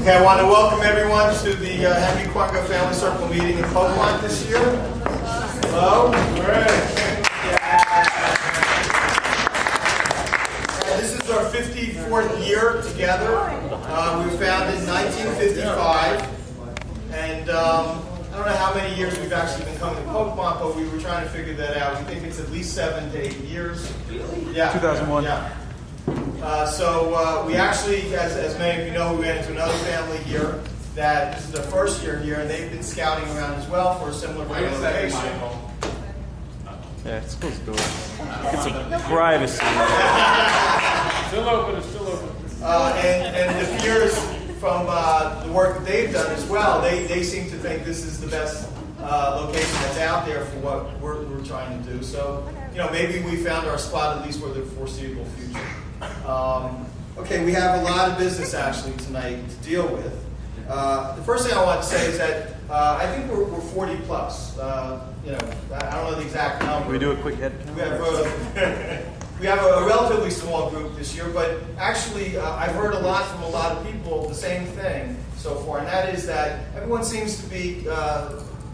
Okay, I want to welcome everyone to the Irving Korngut Family Circle meeting in Pocmont this year. Hello. This is our 54th year together. We were founded in 1955, and I don't know how many years we've actually been coming to Pocmont, but we were trying to figure that out. We think it's at least 7 to 8 years. Yeah. 2001. Yeah. So we actually, as many of you know, we went into another family here that this is their first year here, and they've been scouting around as well for a similar location. Yeah, it's close to it. Get some privacy. Still open, it's still open. And the peers from the work that they've done as well, they seem to think this is the best location that's out there for what we're trying to do. So, you know, maybe we found our spot at least for the foreseeable future. Okay, we have a lot of business actually tonight to deal with. The first thing I want to say is that I think we're 40 plus. You know, I don't know the exact number. We do a quick head count. We have a relatively small group this year, but actually I've heard a lot from a lot of people the same thing so far, and that is that everyone seems to be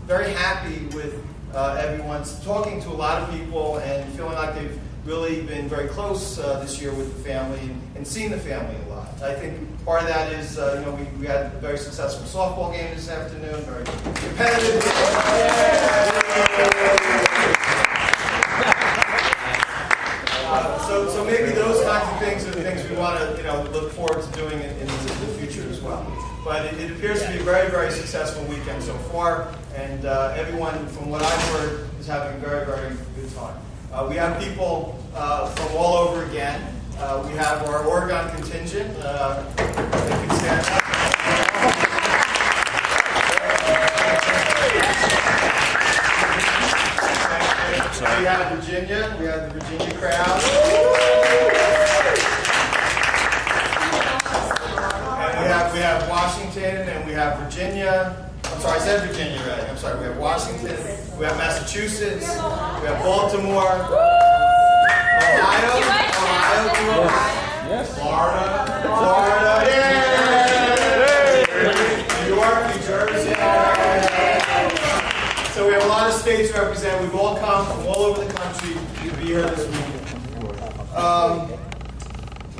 very happy with everyone's talking to a lot of people and feeling like they've really been very close this year with the family and seen the family a lot. I think part of that is, you know, we had a very successful softball game this afternoon, very competitive. So maybe those kinds of things are the things we want to, you know, look forward to doing in the future as well. But it appears to be a very, very successful weekend so far, and everyone, from what I've heard, is having a very, very good time. We have people from all over again. We have our Oregon contingent. They can stand up. We have Virginia. We have the Virginia crowd. And we have Washington, and we have Virginia. I'm sorry, I said Virginia, right? I'm sorry. We have Washington. We have Massachusetts. We have Baltimore. Ohio. Yes. Florida. Yeah. New York, New Jersey. So we have a lot of states represented. We've all come from all over the country to be here this weekend.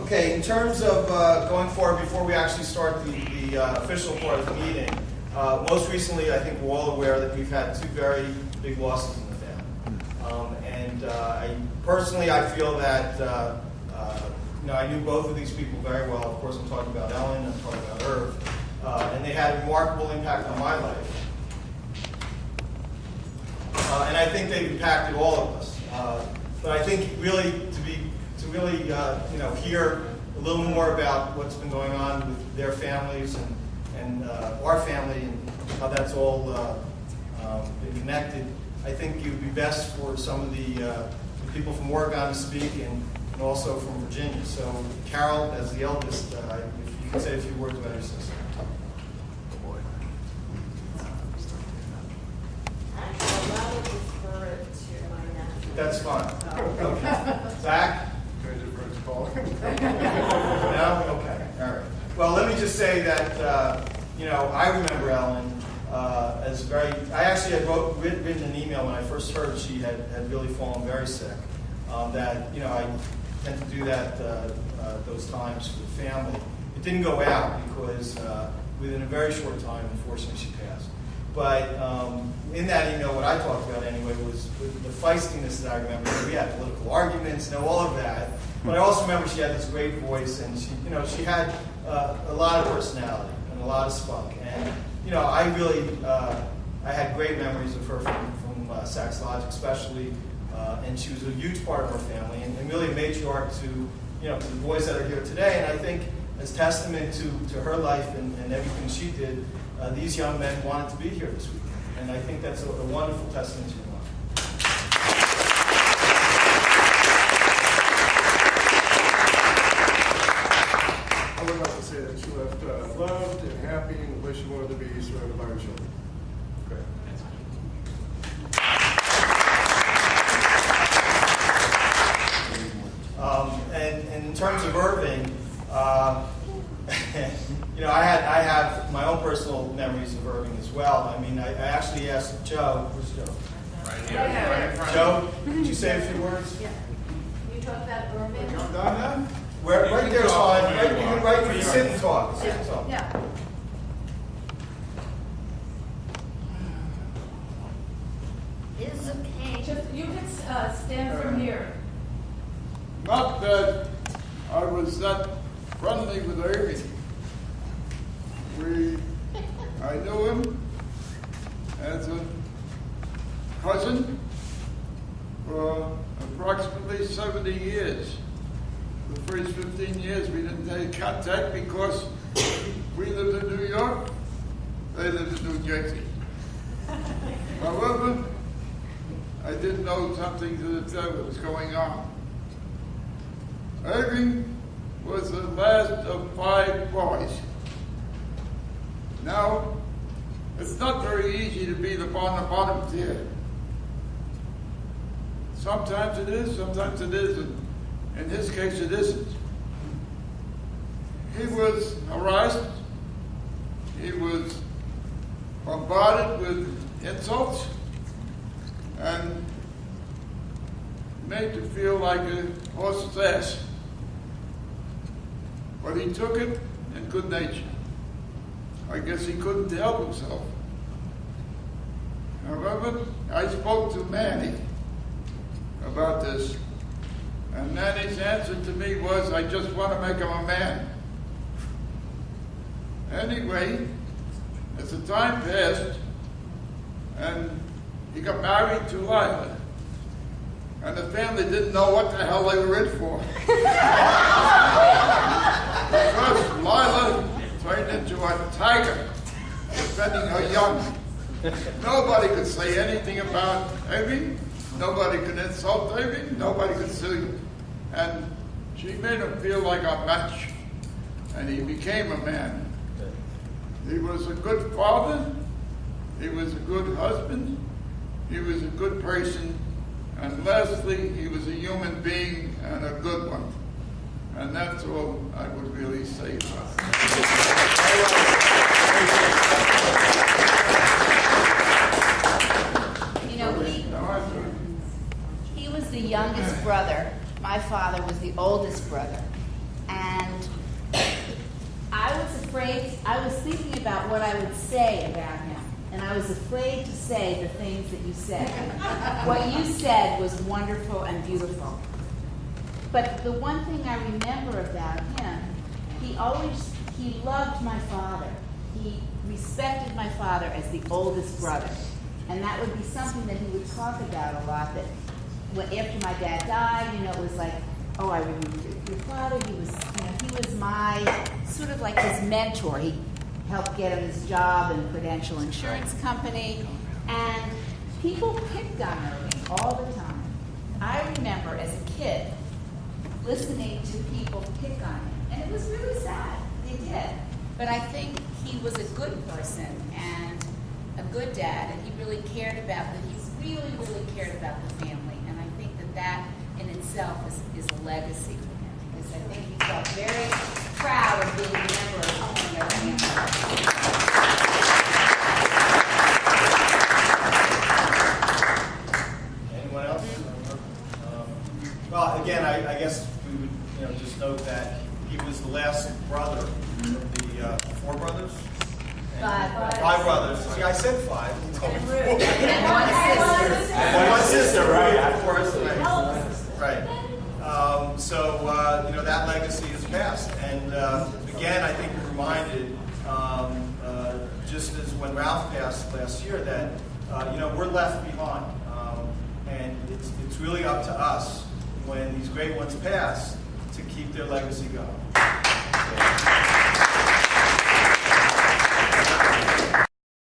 Okay, in terms of going forward, before we actually start the official part of the meeting, most recently, I think we're all aware that we've had two very big losses in the family. I feel that you know, I knew both of these people very well. Of course, I'm talking about Ellen, I'm talking about Irv, and they had a remarkable impact on my life. And I think they've impacted all of us. But I think really to really you know, hear a little more about what's been going on with their families and our family and how that's all been connected, I think it would be best for some of the people from Oregon to speak and also from Virginia. So Carol, as the eldest, if you could say a few words about your sister. That's fine. Okay. Zach? No? Okay. All right. Well, let me just say that, you know, I remember Ellen as very, I actually had written an email when I first heard she had really fallen very sick. That, you know, I tend to do that those times for the family. It didn't go out because within a very short time, unfortunately, she passed. But in that email, what I talked about anyway was the feistiness that I remember. We had political arguments, you know, all of that. But I also remember she had this great voice, and she, you know, she had a lot of personality and a lot of spunk. And you know, I really, I had great memories of her from Sachs Lodge, especially. And she was a huge part of our family, and really a matriarch to, you know, to the boys that are here today. And I think, as testament to her life and everything she did, these young men wanted to be here this weekend. And I think that's a wonderful testament to your life. I would like to say that you left loved and happy and wish you wanted to be surrounded by your children. Great. And in terms of Irving, you know, I had I have my own personal memories of Irving as well. I mean, I actually asked Joe, where's Joe? Right here, right in front of Joe, could you say a few words? Yeah. You talk about Irving? Done now? Where, You right can there's talk fine. where Right, you you are. can right, you can sit and talk. Sit and talk. Yeah. It's okay. Just, you can stand from here. Not that I was that friendly with Irving. I knew him as a cousin for approximately 70 years. The first 15 years we didn't take contact because we lived in New York, they lived in New Jersey. However, I did know something that was going on. Irving was the last of 5 boys. Now, it's not very easy to be the bottom tier. Sometimes it is, sometimes it isn't. In his case, it isn't. He was harassed. He was bombarded with insults and made to feel like a horse's ass. But he took it in good nature. I guess he couldn't help himself. However, I spoke to Manny about this, and Manny's answer to me was, I just want to make him a man. Anyway, as the time passed, and he got married to Lila, and the family didn't know what the hell they were in for. Because Lila turned into a tiger, defending her young. Nobody could say anything about Irving. Nobody could insult Irving. Nobody could sue you. And she made him feel like a match. And he became a man. He was a good father. He was a good husband. He was a good person. And lastly, he was a human being and a good one. And that's all I would really say about it. You know, he was the youngest brother. My father was the oldest brother. And I was afraid, I was thinking about what I would say about him. And I was afraid to say the things that you said. What you said was wonderful and beautiful. But the one thing I remember about him, he loved my father. He respected my father as the oldest brother. And that would be something that he would talk about a lot, that after my dad died, it was like, oh, I remember your father. He was my, sort of like his mentor. He helped get him his job in Prudential Insurance Company. And people picked on Irving all the time. I remember as a kid listening to people pick on him. And it was really sad. They did. But I think he was a good person and a good dad, and he really cared about that. He really, really cared about the family. And I think that in itself is a legacy for him, because I think he felt very proud of being a member of owning a family. Anyone else? Well, again, I guess we would just note that he was the last brother of the 4 brothers. Five. 5 brothers. See, I said 5. And Ruth. And one sister. And one sister, right? Of course, right. So that legacy is passed, and again, I think we're reminded, just as when Ralph passed last year, that we're left behind, and it's really up to us when these great ones pass to keep their legacy going.